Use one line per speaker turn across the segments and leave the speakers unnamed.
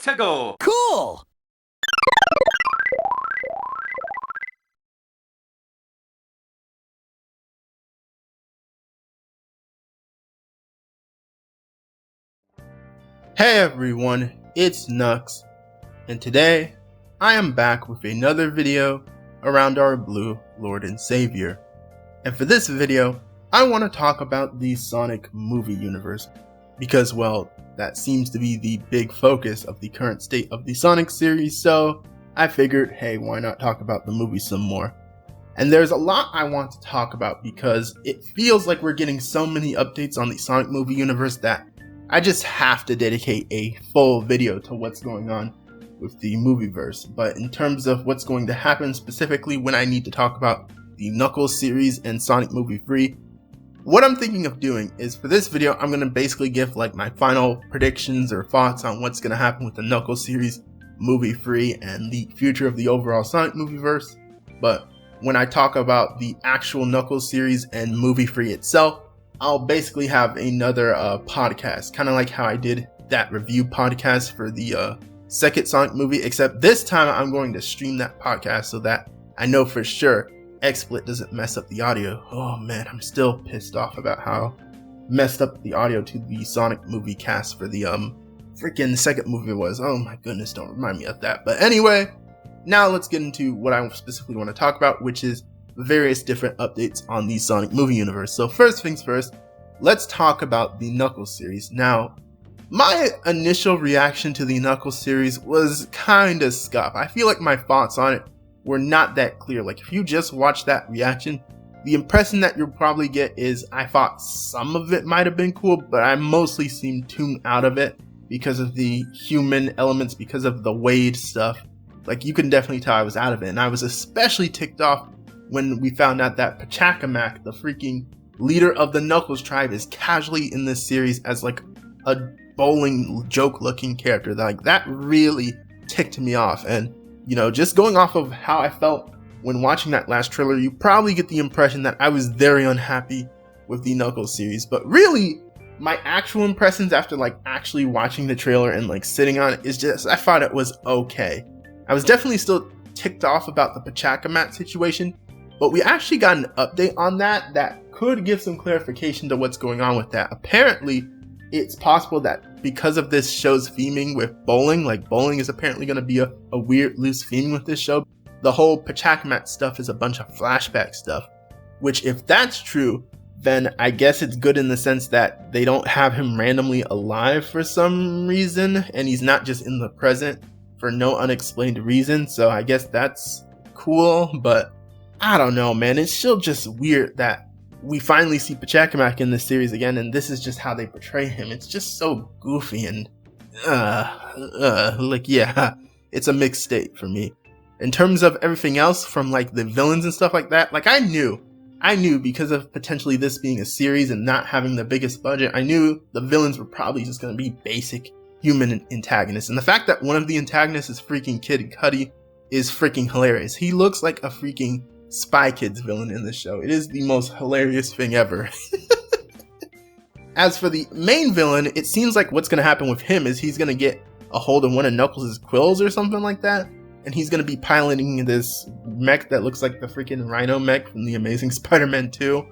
𝗃𝗂𝗃𝗀𝗃.
Cool!
Hey everyone, it's 𝗃𝗀𝗃, and today I am back with another video around our blue Lord and Savior. And for this video, I want to talk about the Sonic movie universe, because well, that seems to be the big focus of the current state of the Sonic series, so I figured, hey, why not talk about the movie some more? And there's a lot I want to talk about because it feels like we're getting so many updates on the Sonic movie universe that I just have to dedicate a full video to what's going on with the Movieverse. But in terms of what's going to happen specifically when I need to talk about the Knuckles series and Sonic Movie Free, what I'm thinking of doing is for this video, I'm going to basically give like my final predictions or thoughts on what's going to happen with the Knuckles series, Movie Free, and the future of the overall Sonic Movieverse. But when I talk about the actual Knuckles series and Movie Free itself, I'll basically have another podcast, kind of like how I did that review podcast for the second Sonic movie, except this time I'm going to stream that podcast so that I know for sure XSplit doesn't mess up the audio. Oh man, I'm still pissed off about how messed up the audio to the Sonic movie cast for the freaking second movie was. Oh my goodness, don't remind me of that. But anyway, now let's get into what I specifically want to talk about, which is various different updates on the Sonic movie universe. So first things first, let's talk about the Knuckles series. Now, my initial reaction to the Knuckles series was kind of scuffed. I feel like my thoughts on it were not that clear. Like if you just watch that reaction, the impression that you'll probably get is I thought some of it might have been cool, but I mostly seemed tuned out of it because of the human elements, because of the 𝗿𝗲𝗀𝗃𝗁 stuff. Like you can definitely tell I was out of it, and I was especially ticked off when we found out that 𝗃𝗃𝗃𝗃, the freaking leader of the Knuckles tribe, is casually in this series as like a bowling joke looking character. Like that really ticked me off. And you know, just going off of how I felt when watching that last trailer, you probably get the impression that I was very unhappy with the Knuckles series. But really, my actual impressions after like actually watching the trailer and like sitting on it is just, I thought it was okay. I was definitely still ticked off about the 𝗃𝗃𝗃𝗃 situation, but we actually got an update on that could give some clarification to what's going on with that. Apparently, it's possible that because of this show's theming with bowling, like bowling is apparently going to be a weird loose theming with this show. The whole 𝗃𝗃𝗃𝗃 stuff is a bunch of flashback stuff, which if that's true, then I guess it's good in the sense that they don't have him randomly alive for some reason, and he's not just in the present for no unexplained reason. So I guess that's cool, but I don't know, man. It's still just weird that we finally see 𝗃𝗃𝗃𝗃 in this series again, and this is just how they portray him. It's just so goofy and like yeah, it's a mixed state for me. In terms of everything else from like the villains and stuff like that, like I knew because of potentially this being a series and not having the biggest budget, I knew the villains were probably just going to be basic human antagonists. And the fact that one of the antagonists is freaking Kid Cudi is freaking hilarious. He looks like a freaking Spy Kids villain in this show. It is the most hilarious thing ever. As for the main villain, it seems like what's going to happen with him is he's going to get a hold of one of Knuckles' quills or something like that, and he's going to be piloting this mech that looks like the freaking Rhino mech from the Amazing Spider-Man 2.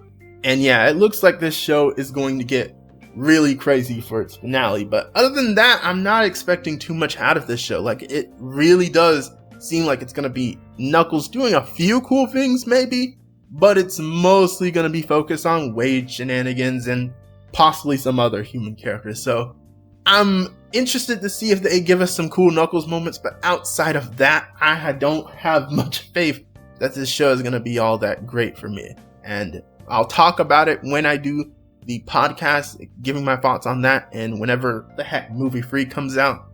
And yeah, it looks like this show is going to get really crazy for its finale. But other than that, I'm not expecting too much out of this show. Like it really does seem like it's going to be Knuckles doing a few cool things maybe, but it's mostly going to be focused on 𝗿𝗃𝗃𝗃 shenanigans and possibly some other human characters. So I'm interested to see if they give us some cool Knuckles moments, but outside of that, I don't have much faith that this show is going to be all that great for me. And I'll talk about it when I do the podcast, giving my thoughts on that, and whenever the heck Movie Free comes out.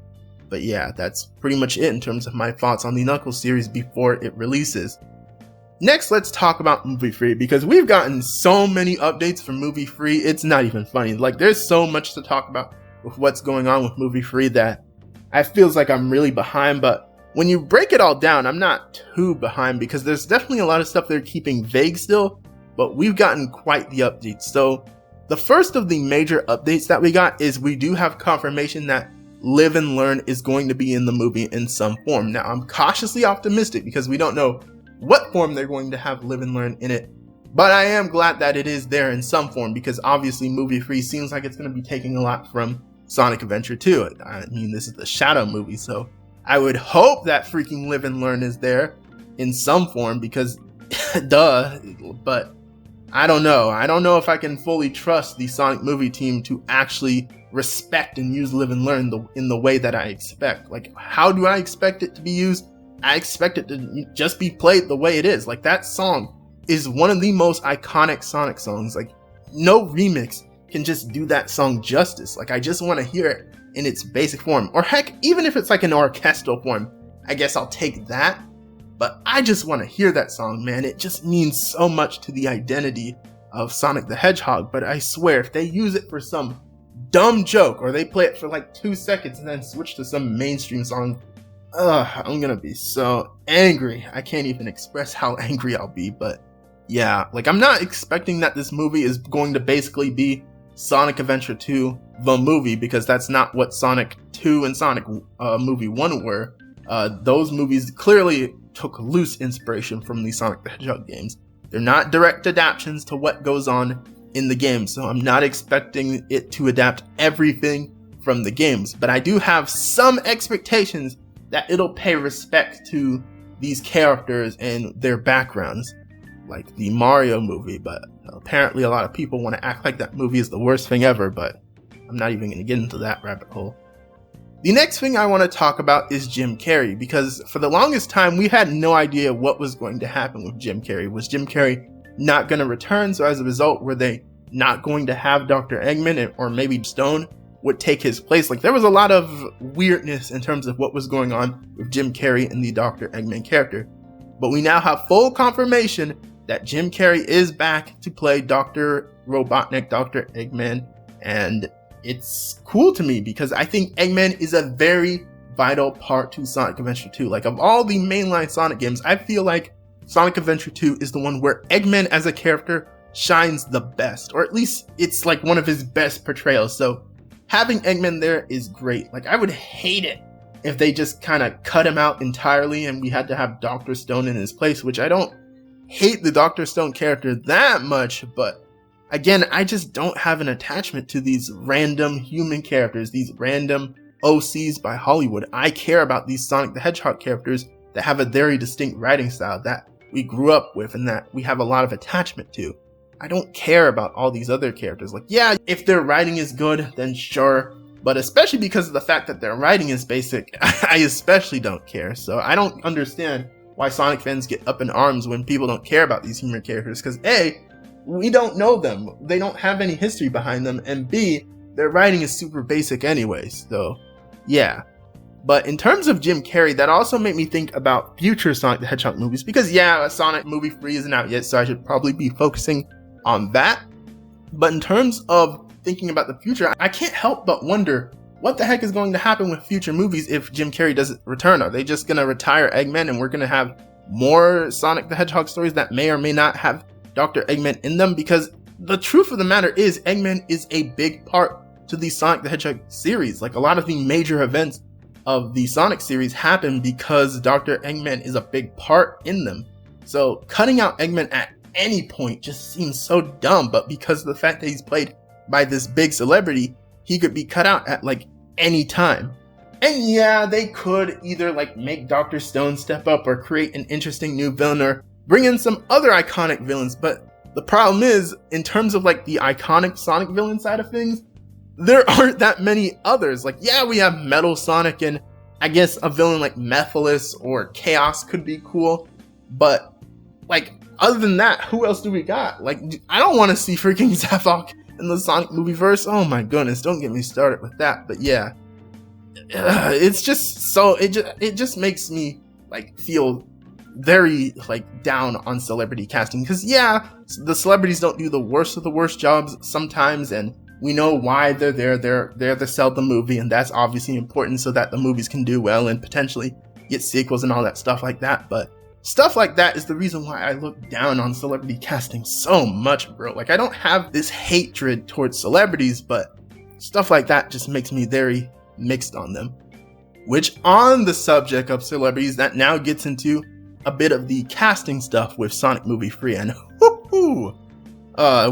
But yeah, that's pretty much it in terms of my thoughts on the Knuckles series before it releases. Next, let's talk about Movie Free, because we've gotten so many updates from Movie Free, it's not even funny. Like, there's so much to talk about with what's going on with Movie Free that I feels like I'm really behind, but when you break it all down, I'm not too behind, because there's definitely a lot of stuff they're keeping vague still, but we've gotten quite the updates. So the first of the major updates that we got is we do have confirmation that Live and Learn is going to be in the movie in some form. Now, I'm cautiously optimistic because we don't know what form they're going to have Live and Learn in it, but I am glad that it is there in some form, because obviously Movie Free seems like it's going to be taking a lot from Sonic Adventure 2. I mean, this is the Shadow movie, so I would hope that freaking Live and Learn is there in some form, because duh. But I don't know. I don't know if I can fully trust the Sonic movie team to actually respect and use Live and Learn in the way that I expect. Like, how do I expect it to be used? I expect it to just be played the way it is. Like, that song is one of the most iconic Sonic songs. Like, no remix can just do that song justice. Like, I just want to hear it in its basic form. Or heck, even if it's like an orchestral form, I guess I'll take that. But I just want to hear that song, man. It just means so much to the identity of Sonic the Hedgehog. But I swear, if they use it for some dumb joke, or they play it for like 2 seconds and then switch to some mainstream song, I'm gonna be so angry. I can't even express how angry I'll be. But yeah, like, I'm not expecting that this movie is going to basically be Sonic Adventure 2, the movie, because that's not what Sonic 2 and Sonic movie 1 were. Those movies clearly took loose inspiration from the Sonic the Hedgehog games. They're not direct adaptations to what goes on in the game, so I'm not expecting it to adapt everything from the games. But I do have some expectations that it'll pay respect to these characters and their backgrounds, like the Mario movie. But apparently a lot of people want to act like that movie is the worst thing ever, but I'm not even going to get into that rabbit hole. The next thing I want to talk about is Jim Carrey, because for the longest time we had no idea what was going to happen with Jim Carrey. Was Jim Carrey not going to return? So as a result, were they not going to have Dr. Eggman, or maybe Stone would take his place? Like, there was a lot of weirdness in terms of what was going on with Jim Carrey and the Dr. Eggman character. But we now have full confirmation that Jim Carrey is back to play Dr. Robotnik, Dr. Eggman, and it's cool to me because I think Eggman is a very vital part to Sonic Adventure 2. Like, of all the mainline Sonic games, I feel like Sonic Adventure 2 is the one where Eggman as a character shines the best, or at least it's like one of his best portrayals. So having Eggman there is great. Like, I would hate it if they just kind of cut him out entirely and we had to have Dr. Stone in his place, which I don't hate the Dr. Stone character that much, but again, I just don't have an attachment to these random human characters, these random OCs by Hollywood. I care about these Sonic the Hedgehog characters that have a very distinct writing style that we grew up with and that we have a lot of attachment to. I don't care about all these other characters. Like, yeah, if their writing is good, then sure. But especially because of the fact that their writing is basic, I especially don't care. So I don't understand why Sonic fans get up in arms when people don't care about these human characters. Because A, we don't know them. They don't have any history behind them. And B, their writing is super basic anyways. So yeah. But in terms of Jim Carrey, that also made me think about future Sonic the Hedgehog movies. Because yeah, Sonic movie 3 isn't out yet, so I should probably be focusing on that. But in terms of thinking about the future, I can't help but wonder what the heck is going to happen with future movies if Jim Carrey doesn't return. Are they just going to retire Eggman and we're going to have more Sonic the Hedgehog stories that may or may not have Dr. Eggman in them? Because the truth of the matter is Eggman is a big part to the Sonic the Hedgehog series. Like, a lot of the major events of the Sonic series happen because Dr. Eggman is a big part in them. So cutting out Eggman at any point just seems so dumb, but because of the fact that he's played by this big celebrity, he could be cut out at like any time. And yeah, they could either like make Dr. Stone step up or create an interesting new villain or bring in some other iconic villains. But the problem is, in terms of like the iconic Sonic villain side of things, there aren't that many others. Like, yeah, we have Metal Sonic, and I guess a villain like Mephiles or Chaos could be cool. But like, other than that, who else do we got? Like, I don't want to see freaking Zavok in the Sonic Movieverse. Oh my goodness, don't get me started with that. But yeah, it's just so, it just makes me like feel very like down on celebrity casting. Because yeah, the celebrities don't do the worst of the worst jobs sometimes, and we know why they're there. They're there to sell the movie, and that's obviously important so that the movies can do well and potentially get sequels and all that stuff like that. But stuff like that is the reason why I look down on celebrity casting so much, bro. Like, I don't have this hatred towards celebrities, but stuff like that just makes me very, mixed on them. Which, on the subject of celebrities, that now gets into a bit of the casting stuff with Sonic Movie 3, and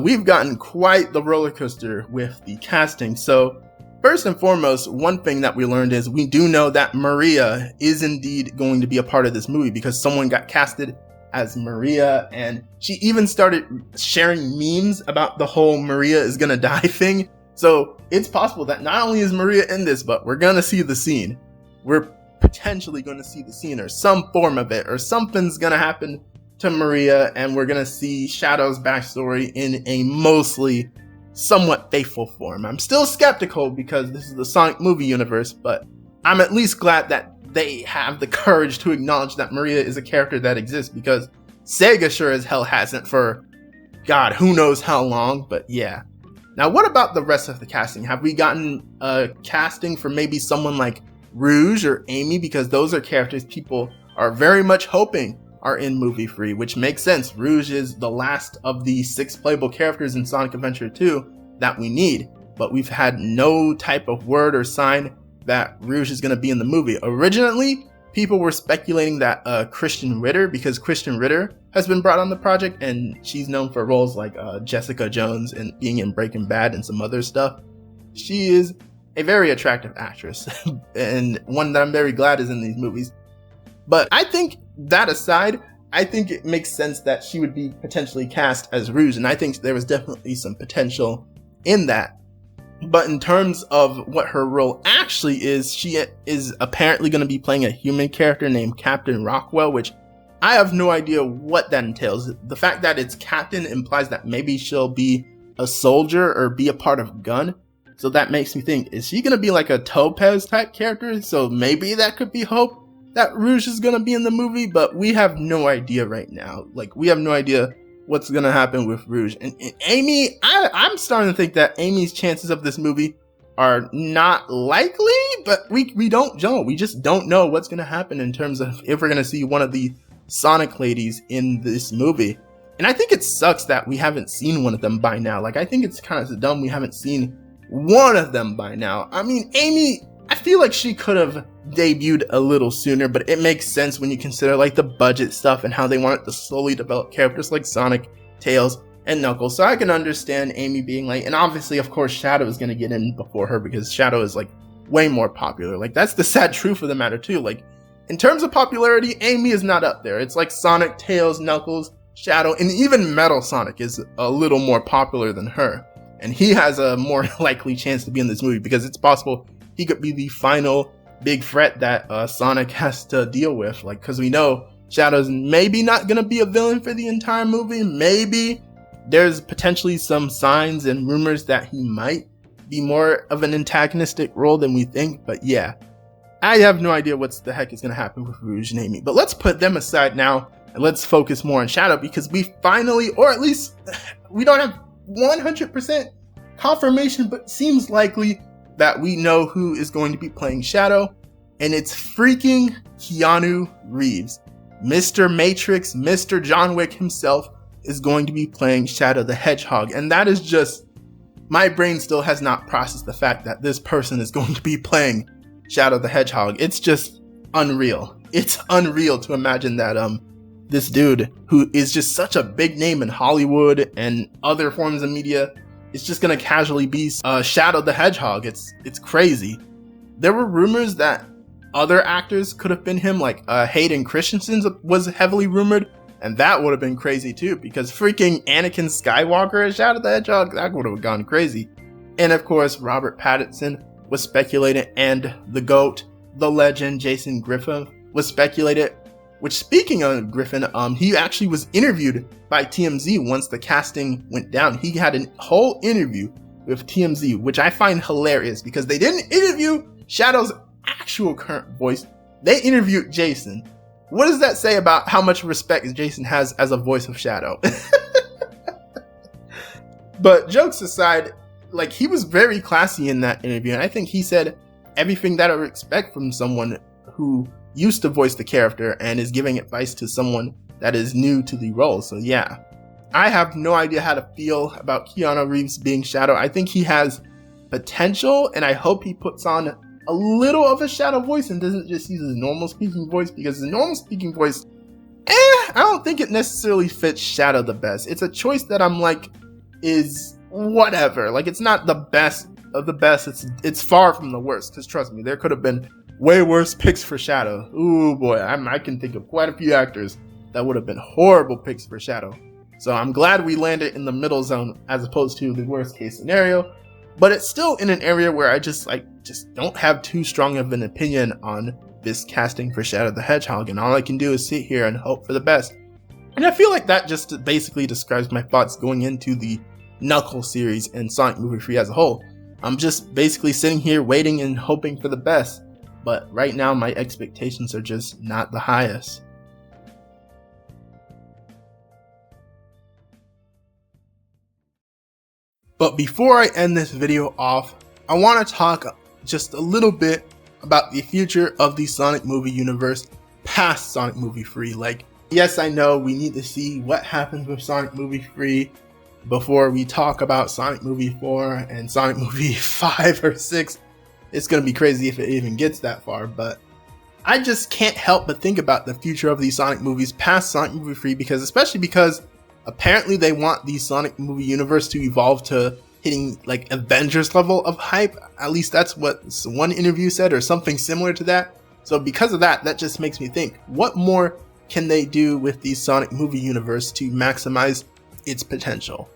we've gotten quite the roller coaster with the casting. So first and foremost, one thing that we learned is we do know that Maria is indeed going to be a part of this movie because someone got casted as Maria, and she even started sharing memes about the whole Maria is gonna die thing. So it's possible that not only is Maria in this, but we're gonna see the scene. We're potentially gonna see the scene or some form of it, or something's gonna happen to Maria, and we're gonna see Shadow's backstory in a mostly somewhat faithful form. I'm still skeptical because this is the Sonic movie universe, but I'm at least glad that they have the courage to acknowledge that Maria is a character that exists, because Sega sure as hell hasn't for God, who knows how long, but yeah. Now, what about the rest of the casting? Have we gotten a casting for maybe someone like Rouge or Amy? Because those are characters people are very much hoping are in movie 3, which makes sense. Rouge is the last of the 6 playable characters in Sonic Adventure 2 that we need, but we've had no type of word or sign that Rouge is going to be in the movie. Originally, people were speculating that Christian Ritter, because Christian Ritter has been brought on the project, and she's known for roles like Jessica Jones and being in Breaking Bad and some other stuff. She is a very attractive actress and one that I'm very glad is in these movies. But I think that aside, I think it makes sense that she would be potentially cast as Rouge, and I think there was definitely some potential in that. But in terms of what her role actually is, she is apparently going to be playing a human character named Captain Rockwell, which I have no idea what that entails. The fact that it's Captain implies that maybe she'll be a soldier or be a part of Gun. So that makes me think, is she going to be like a Topaz type character? So maybe that could be hope that Rouge is going to be in the movie, but we have no idea right now. Like, we have no idea what's gonna happen with Rouge. And Amy, I'm starting to think that Amy's chances of this movie are not likely, but we don't know. We just don't know what's gonna happen in terms of if we're gonna see one of the Sonic ladies in this movie. And I think it sucks that we haven't seen one of them by now. Like, I think it's kind of dumb we haven't seen one of them by now. I mean, Amy, I feel like she could have debuted a little sooner, but it makes sense when you consider like the budget stuff and how they wanted to slowly develop characters like Sonic, Tails, and Knuckles. So I can understand Amy being like, and obviously of course Shadow is going to get in before her because Shadow is like way more popular. Like, that's the sad truth of the matter too. Like, in terms of popularity, Amy is not up there. It's like Sonic, Tails, Knuckles, Shadow, and even Metal Sonic is a little more popular than her. And he has a more likely chance to be in this movie because it's possible he could be the final big threat that Sonic has to deal with. Like, because we know Shadow's maybe not going to be a villain for the entire movie. Maybe there's potentially some signs and rumors that he might be more of an antagonistic role than we think. But yeah, I have no idea what the heck is going to happen with Rouge and Amy. But let's put them aside now and let's focus more on Shadow, because we finally, or at least we don't have 100% confirmation, but seems likely that we know who is going to be playing Shadow, and it's freaking Keanu Reeves. Mr. Matrix, Mr. John Wick himself is going to be playing Shadow the Hedgehog, and that is just, my brain still has not processed the fact that this person is going to be playing Shadow the Hedgehog. It's just unreal. It's unreal to imagine that this dude, who is just such a big name in Hollywood and other forms of media, is just gonna casually be Shadow the Hedgehog. It's crazy. There were rumors that other actors could have been him, like Hayden Christensen was heavily rumored, and that would have been crazy too, because freaking Anakin Skywalker as Shadow the Hedgehog, that would have gone crazy. And of course, Robert Pattinson was speculated, and the GOAT, the legend, Jason Griffin was speculated. Which, speaking of Griffin, he actually was interviewed by TMZ once the casting went down. He had a whole interview with TMZ, which I find hilarious because they didn't interview Shadow's actual current voice. They interviewed Jason. What does that say about how much respect Jason has as a voice of Shadow? But jokes aside, like, he was very classy in that interview, and I think he said everything that I would expect from someone who used to voice the character and is giving advice to someone that is new to the role. So yeah, I have no idea how to feel about Keanu Reeves being Shadow. I think he has potential, and I hope he puts on a little of a Shadow voice and doesn't just use his normal speaking voice, because his normal speaking voice, I don't think it necessarily fits Shadow the best. It's a choice that I'm like, is whatever. Like, it's not the best of the best. It's far from the worst, because trust me, there could have been way worse picks for Shadow. Ooh boy, I can think of quite a few actors that would have been horrible picks for Shadow. So I'm glad we landed in the middle zone as opposed to the worst case scenario. But it's still in an area where I just don't have too strong of an opinion on this casting for Shadow the Hedgehog, and all I can do is sit here and hope for the best. And I feel like that just basically describes my thoughts going into the Knuckles series and Sonic Movie 3 as a whole. I'm just basically sitting here waiting and hoping for the best, but right now my expectations are just not the highest. But before I end this video off, I want to talk just a little bit about the future of the Sonic movie universe past Sonic Movie 3. Like, yes, I know we need to see what happens with Sonic Movie 3 before we talk about Sonic Movie 4 and Sonic Movie 5 or 6. It's going to be crazy if it even gets that far, but I just can't help but think about the future of these Sonic movies past Sonic Movie 3, especially because apparently they want the Sonic movie universe to evolve to hitting like Avengers level of hype. At least that's what one interview said, or something similar to that. So because of that, that just makes me think, what more can they do with the Sonic movie universe to maximize its potential?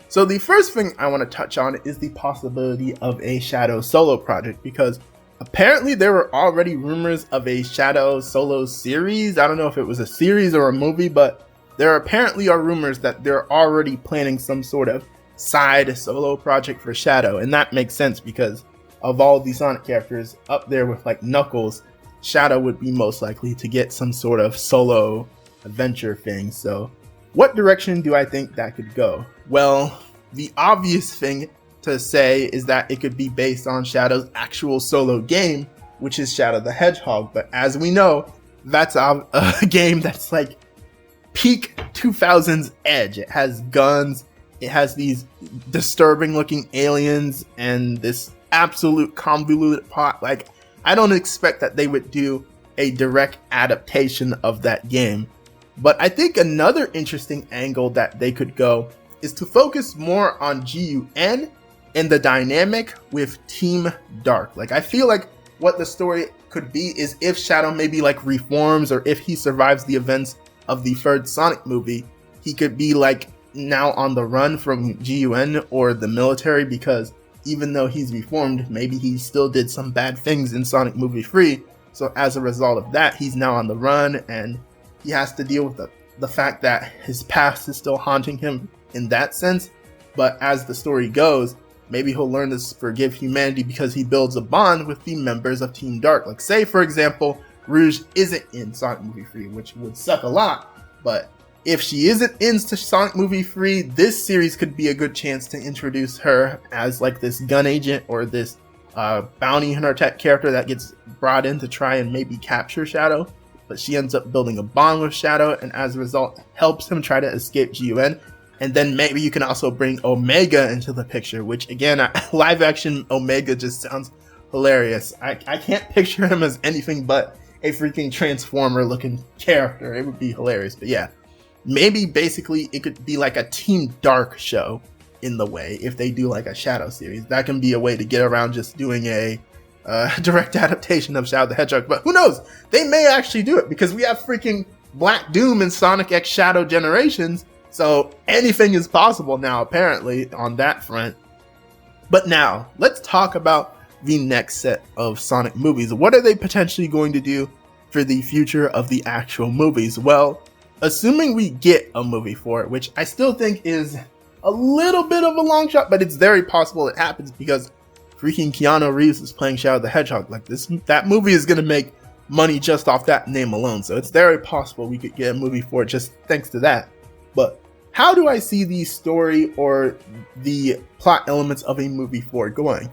So the first thing I want to touch on is the possibility of a Shadow solo project, because apparently there were already rumors of a Shadow solo series. I don't know if it was a series or a movie, but there apparently are rumors that they're already planning some sort of side solo project for Shadow, and that makes sense because of all the Sonic characters up there with like Knuckles, Shadow would be most likely to get some sort of solo adventure thing. So what direction do I think that could go? Well, the obvious thing to say is that it could be based on Shadow's actual solo game, which is Shadow the Hedgehog. But as we know, that's a game that's like peak 2000s edge. It has guns, it has these disturbing looking aliens, and this absolute convoluted plot. Like, I don't expect that they would do a direct adaptation of that game. But I think another interesting angle that they could go is to focus more on GUN and the dynamic with Team Dark. Like, I feel like what the story could be is if Shadow maybe like reforms, or if he survives the events of the third Sonic movie, he could be like now on the run from GUN or the military, because even though he's reformed, maybe he still did some bad things in Sonic Movie 3. So as a result of that, he's now on the run, and he has to deal with the fact that his past is still haunting him in that sense. But as the story goes, maybe he'll learn to forgive humanity because he builds a bond with the members of Team Dark. Like, say for example, Rouge isn't in Sonic Movie 3, which would suck a lot, but if she isn't in Sonic Movie 3, this series could be a good chance to introduce her as like this gun agent, or this bounty hunter type character that gets brought in to try and maybe capture Shadow, but she ends up building a bond with Shadow, and as a result helps him try to escape GUN. And then maybe you can also bring Omega into the picture, which again, live action Omega just sounds hilarious. I can't picture him as anything but a freaking Transformer looking character. It would be hilarious. But yeah, maybe basically it could be like a Team Dark show in the way, if they do like a Shadow series. That can be a way to get around just doing a direct adaptation of Shadow the Hedgehog. But who knows, they may actually do it, because we have freaking Black Doom and Sonic X Shadow Generations, so anything is possible now apparently on that front. But now let's talk about the next set of Sonic movies. What are they potentially going to do for the future of the actual movies? Well, assuming we get a movie for it, which I still think is a little bit of a long shot, but it's very possible it happens, because freaking Keanu Reeves is playing Shadow the Hedgehog. Like, that movie is going to make money just off that name alone, so it's very possible we could get a movie for it just thanks to that. But how do I see the story or the plot elements of a movie 4 going?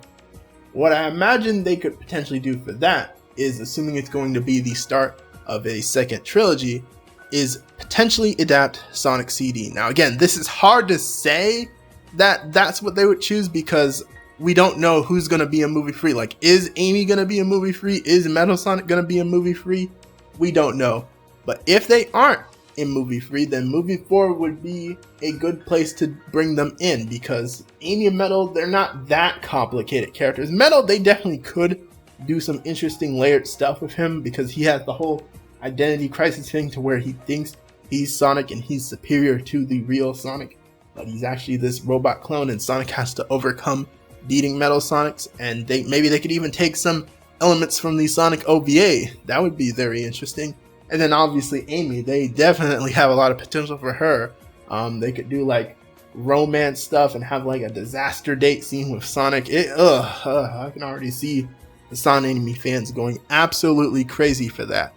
What I imagine they could potentially do for that is, assuming it's going to be the start of a second trilogy, is potentially adapt Sonic CD. Now again, this is hard to say that that's what they would choose, because we don't know who's going to be in movie 3. Like, is Amy going to be in movie 3? Is Metal Sonic going to be in movie 3? We don't know. But if they aren't in movie 3, then movie 4 would be a good place to bring them in, because Amy and Metal, they're not that complicated characters. Metal, they definitely could do some interesting layered stuff with him, because he has the whole identity crisis thing to where he thinks he's Sonic and he's superior to the real Sonic, but he's actually this robot clone, and Sonic has to overcome beating Metal Sonics. And maybe they could even take some elements from the Sonic OVA. That would be very interesting. And then obviously Amy, they definitely have a lot of potential for her. They could do like romance stuff and have like a disaster date scene with Sonic. I can already see the Sonic Amy fans going absolutely crazy for that.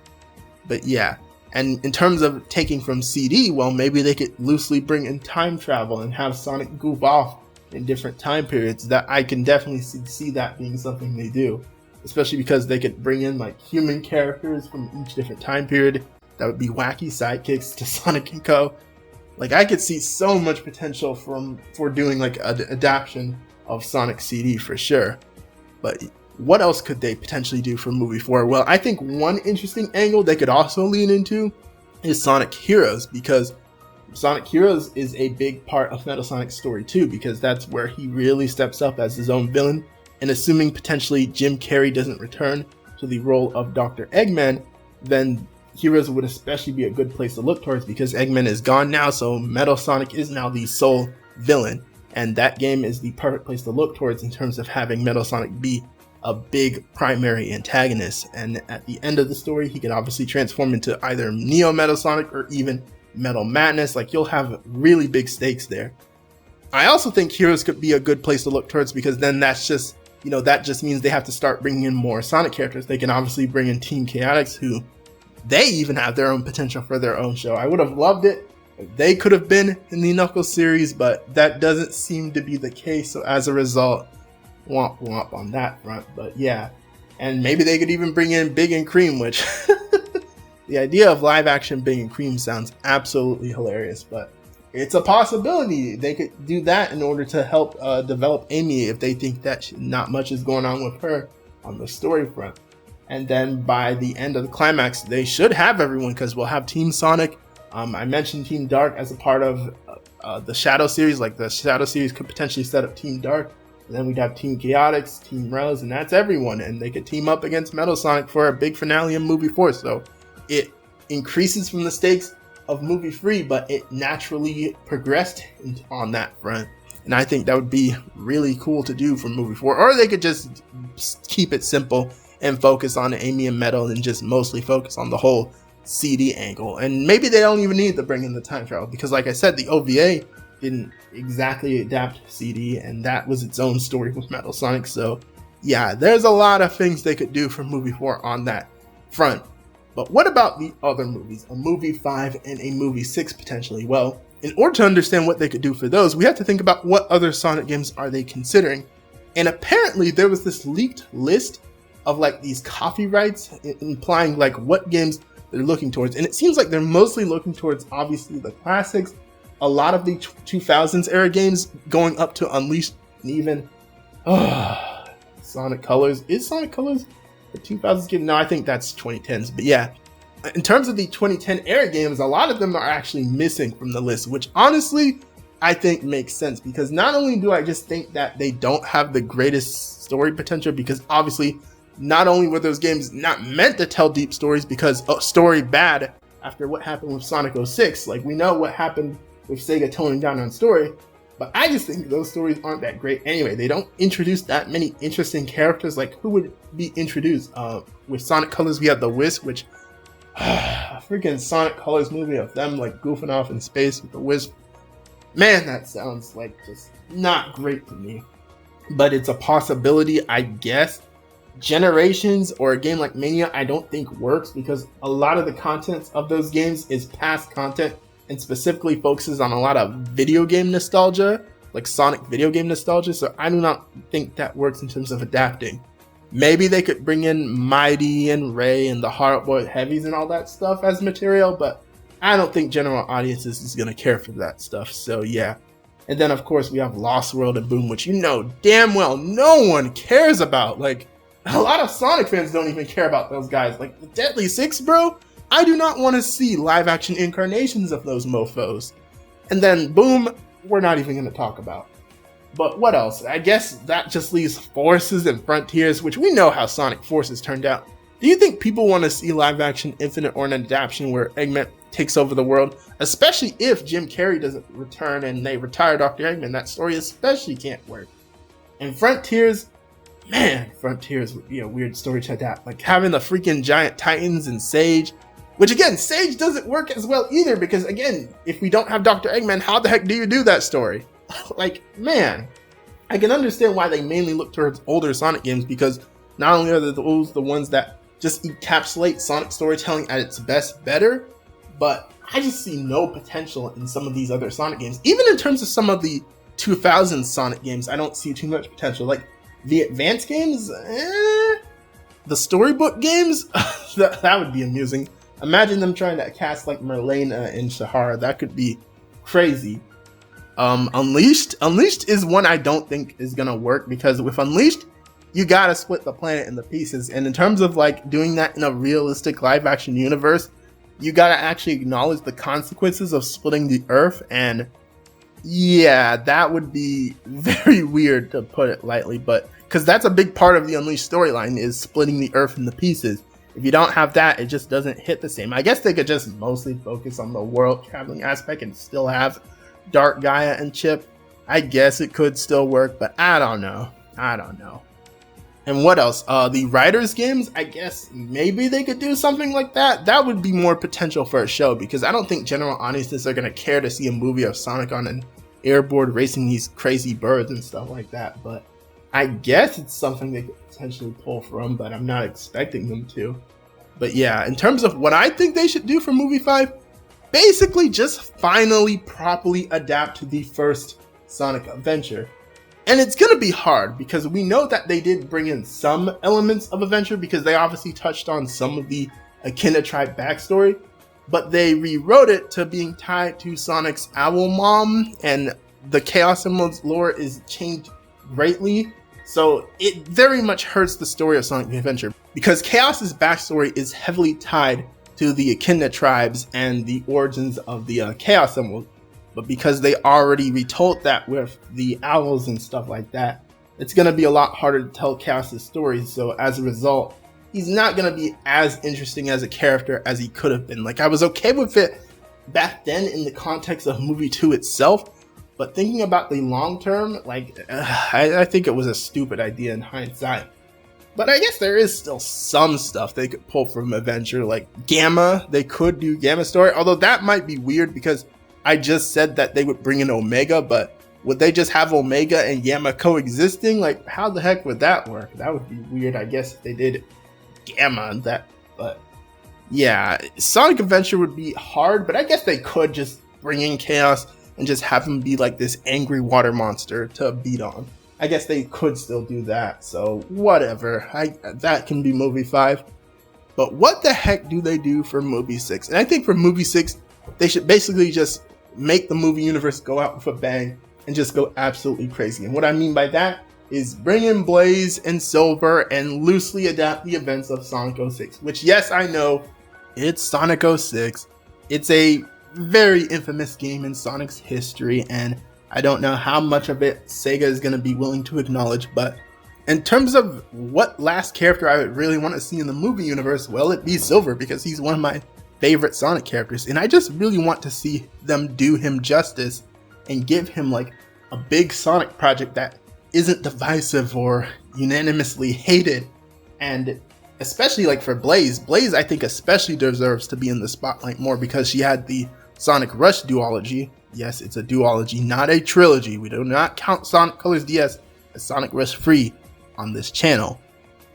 But yeah, and in terms of taking from CD, well, maybe they could loosely bring in time travel and have Sonic goof off in different time periods. That I can definitely see that being something they do, especially because they could bring in like human characters from each different time period. That would be wacky sidekicks to Sonic and Co. Like, I could see so much potential for doing like an adaptation of Sonic CD for sure. But what else could they potentially do for movie 4? Well, I think one interesting angle they could also lean into is Sonic Heroes, because Sonic Heroes is a big part of Metal Sonic's story too, because that's where he really steps up as his own villain. And assuming potentially Jim Carrey doesn't return to the role of Dr. Eggman, then Heroes would especially be a good place to look towards, because Eggman is gone now, so Metal Sonic is now the sole villain. And that game is the perfect place to look towards in terms of having Metal Sonic be a big primary antagonist. And at the end of the story, he can obviously transform into either Neo Metal Sonic or even Metal Madness. Like, you'll have really big stakes there. I also think Heroes could be a good place to look towards, because then that's just, that just means they have to start bringing in more Sonic characters. They can obviously bring in Team Chaotix, who they even have their own potential for their own show. I would have loved it if they could have been in the Knuckles series, but that doesn't seem to be the case. So as a result, womp womp on that front. But yeah, and maybe they could even bring in Big and Cream, which the idea of live action Big and Cream sounds absolutely hilarious, but it's a possibility. They could do that in order to help develop Amy if they think that not much is going on with her on the story front. And then by the end of the climax, they should have everyone, because we'll have Team Sonic. I mentioned Team Dark as a part of the Shadow series. Like, the Shadow series could potentially set up Team Dark. And then we'd have Team Chaotix, Team Rez, and that's everyone. And they could team up against Metal Sonic for a big finale in movie 4. So it increases from the stakes of movie 3, but it naturally progressed on that front. And I think that would be really cool to do for movie 4. Or they could just keep it simple and focus on Amy and Metal, and just mostly focus on the whole CD angle. And maybe they don't even need to bring in the time travel, because like I said, the OVA didn't exactly adapt CD, and that was its own story with Metal Sonic. So yeah, there's a lot of things they could do for movie 4 on that front. But what about the other movies, a movie 5 and a movie 6 potentially? Well, in order to understand what they could do for those, we have to think about what other Sonic games are they considering. And apparently there was this leaked list of like these copyrights implying like what games they're looking towards. And it seems like they're mostly looking towards obviously the classics, a lot of the 2000s era games going up to Unleashed, and even Sonic Colors. Is Sonic Colors the 2000s game? No, I think that's 2010s. But yeah, in terms of the 2010 era games, a lot of them are actually missing from the list, which honestly I think makes sense, because not only do I just think that they don't have the greatest story potential, because obviously not only were those games not meant to tell deep stories, because story bad after what happened with Sonic 06, like we know what happened with Sega toning down on story, but I just think those stories aren't that great anyway. They don't introduce that many interesting characters. Like, who would be introduced? With Sonic Colors, we have the Wisp, which a freaking Sonic Colors movie of them like goofing off in space with the Wisp. Man, that sounds like just not great to me, but it's a possibility, I guess. Generations or a game like Mania, I don't think works, because a lot of the content of those games is past content and specifically focuses on a lot of video game nostalgia, like Sonic video game nostalgia. So I do not think that works in terms of adapting. Maybe they could bring in Mighty and Ray and the Hardboiled Heavies and all that stuff as material, but I don't think general audiences is going to care for that stuff. So yeah, And then of course we have Lost World and Boom, which you know damn well no one cares about. Like, a lot of Sonic fans don't even care about those guys. Like the Deadly Six, bro, I do not want to see live action incarnations of those mofos. And then Boom, we're not even going to talk about. But what else? I guess that just leaves Forces and Frontiers, which we know how Sonic Forces turned out. Do you think people want to see live action Infinite or an adaptation where Eggman takes over the world? Especially if Jim Carrey doesn't return and they retire Dr. Eggman. That story especially can't work. And Frontiers, man, Frontiers would be a weird story to adapt. Like having the freaking giant titans and Sage. Which again, Sage doesn't work as well either because again, if we don't have Dr. Eggman, how the heck do you do that story? Like, man, I can understand why they mainly look towards older Sonic games because not only are those the ones that just encapsulate Sonic storytelling at its best better, but I just see no potential in some of these other Sonic games. Even in terms of some of the 2000s Sonic games, I don't see too much potential. Like the advanced games, the storybook games, that would be amusing. Imagine them trying to cast like Merlina and Shahara. That could be crazy. Unleashed is one I don't think is gonna work because with Unleashed, you gotta split the planet into pieces. And in terms of like doing that in a realistic live action universe, you gotta actually acknowledge the consequences of splitting the Earth. And yeah, that would be very weird to put it lightly, but because that's a big part of the Unleashed storyline is splitting the Earth into pieces. If you don't have that, it just doesn't hit the same. I guess they could just mostly focus on the world traveling aspect and still have Dark Gaia and Chip. I guess it could still work, but I don't know. And what else? The Riders games, I guess maybe they could do something like that. That would be more potential for a show because I don't think general audiences are going to care to see a movie of Sonic on an airboard racing these crazy birds and stuff like that. But I guess it's something they could potentially pull from, but I'm not expecting them to. But yeah, in terms of what I think they should do for movie 5, basically just finally properly adapt to the first Sonic adventure. And it's going to be hard because we know that they did bring in some elements of adventure because they obviously touched on some of the Echidna tribe backstory, but they rewrote it to being tied to Sonic's owl mom, and the Chaos Emerald's lore is changed greatly. So it very much hurts the story of Sonic the Adventure because Chaos's backstory is heavily tied to the Echidna tribes and the origins of the Chaos Emerald. But because they already retold that with the owls and stuff like that, it's going to be a lot harder to tell Chaos' story. So as a result, he's not going to be as interesting as a character as he could have been. Like, I was okay with it back then in the context of movie 2 itself, but thinking about the long term, like, I think it was a stupid idea in hindsight. But I guess there is still some stuff they could pull from Adventure, like Gamma. They could do Gamma story, although that might be weird because I just said that they would bring in Omega, but would they just have Omega and Gamma coexisting? Like, how the heck would that work? That would be weird, I guess, if they did Gamma and that. But yeah, Sonic Adventure would be hard, but I guess they could just bring in Chaos and just have him be like this angry water monster to beat on. I guess they could still do that, so whatever. That can be movie 5. But what the heck do they do for movie 6? And I think for movie 6, they should basically just make the movie universe go out with a bang and just go absolutely crazy. And what I mean by that is bring in Blaze and Silver and loosely adapt the events of Sonic 06, which, yes, I know it's Sonic 06. It's a very infamous game in Sonic's history, and I don't know how much of it Sega is going to be willing to acknowledge, but in terms of what last character I would really want to see in the movie universe, well, it'd be Silver because he's one of my favorite Sonic characters, and I just really want to see them do him justice and give him like a big Sonic project that isn't divisive or unanimously hated. And especially like for Blaze I think especially deserves to be in the spotlight more because she had the Sonic Rush duology. Yes, it's a duology, not a trilogy. We do not count Sonic Colors DS as Sonic Rush free on this channel.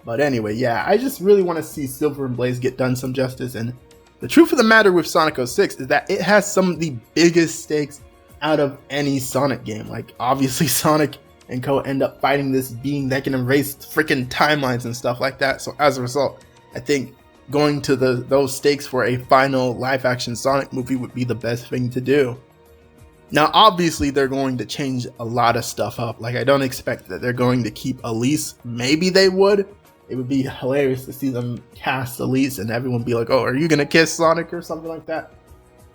But anyway, yeah, I just really want to see Silver and Blaze get done some justice. And the truth of the matter with Sonic 06 is that it has some of the biggest stakes out of any Sonic game. Like, obviously Sonic and Co end up fighting this being that can erase freaking timelines and stuff like that. So as a result, I think going to those stakes for a final live action Sonic movie would be the best thing to do. Now, obviously, they're going to change a lot of stuff up. Like, I don't expect that they're going to keep Elyse. Maybe they would. It would be hilarious to see them cast Elyse and everyone be like, oh, are you going to kiss Sonic or something like that?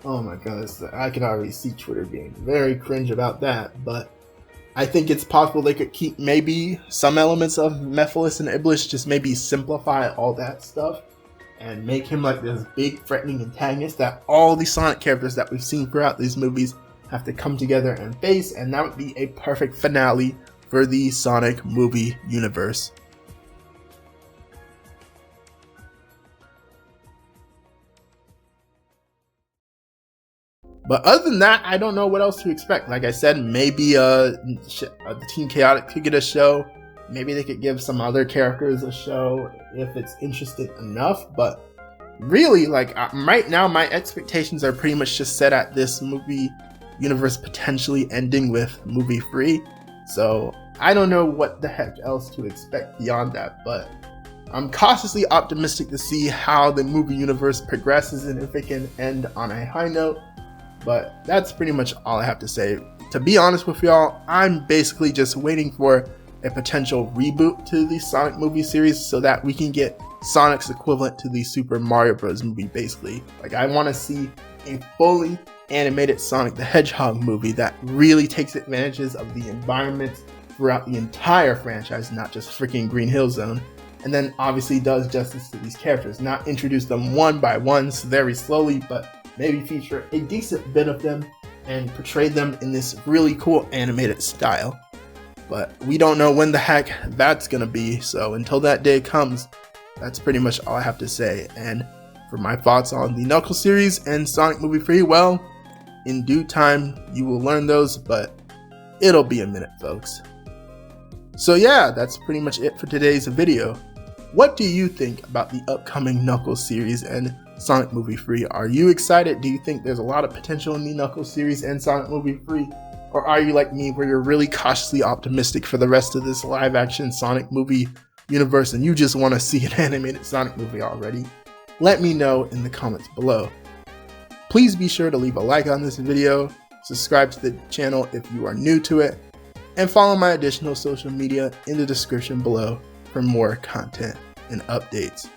Oh my goodness, I can already see Twitter being very cringe about that. But I think it's possible they could keep maybe some elements of 𝗵𝗲𝗡 and 𝗵𝗲𝗡, just maybe simplify all that stuff and make him like this big threatening antagonist that all the Sonic characters that we've seen throughout these movies have to come together and face, and that would be a perfect finale for the Sonic movie universe. But other than that, I don't know what else to expect. Like I said, maybe the Team Chaotic could get a show. Maybe they could give some other characters a show if it's interesting enough. But really, like right now, my expectations are pretty much just set at this movie universe potentially ending with movie 3. So I don't know what the heck else to expect beyond that. But I'm cautiously optimistic to see how the movie universe progresses and if it can end on a high note. But that's pretty much all I have to say. To be honest with y'all, I'm basically just waiting for a potential reboot to the Sonic movie series so that we can get Sonic's equivalent to the Super Mario Bros. Movie, basically. Like, I want to see a fully animated Sonic the Hedgehog movie that really takes advantages of the environments throughout the entire franchise, not just freaking Green Hill Zone. And then obviously does justice to these characters, not introduce them one by one, very slowly, but maybe feature a decent bit of them and portray them in this really cool animated style. But we don't know when the heck that's gonna be, so until that day comes, that's pretty much all I have to say. And for my thoughts on the Knuckles series and Sonic movie 3, well, in due time you will learn those, but it'll be a minute, folks. So yeah, that's pretty much it for today's video. What do you think about the upcoming Knuckles series and Sonic movie 3? Are you excited? Do you think there's a lot of potential in the Knuckles series and Sonic movie 3? Or are you like me, where you're really cautiously optimistic for the rest of this live action Sonic movie universe and you just want to see an animated Sonic movie already? Let me know in the comments below. Please be sure to leave a like on this video, subscribe to the channel if you are new to it, and follow my additional social media in the description below for more content and updates.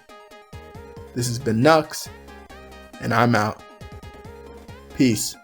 This has been 𝗃𝗂𝗀𝗶𝗰, and I'm out. Peace.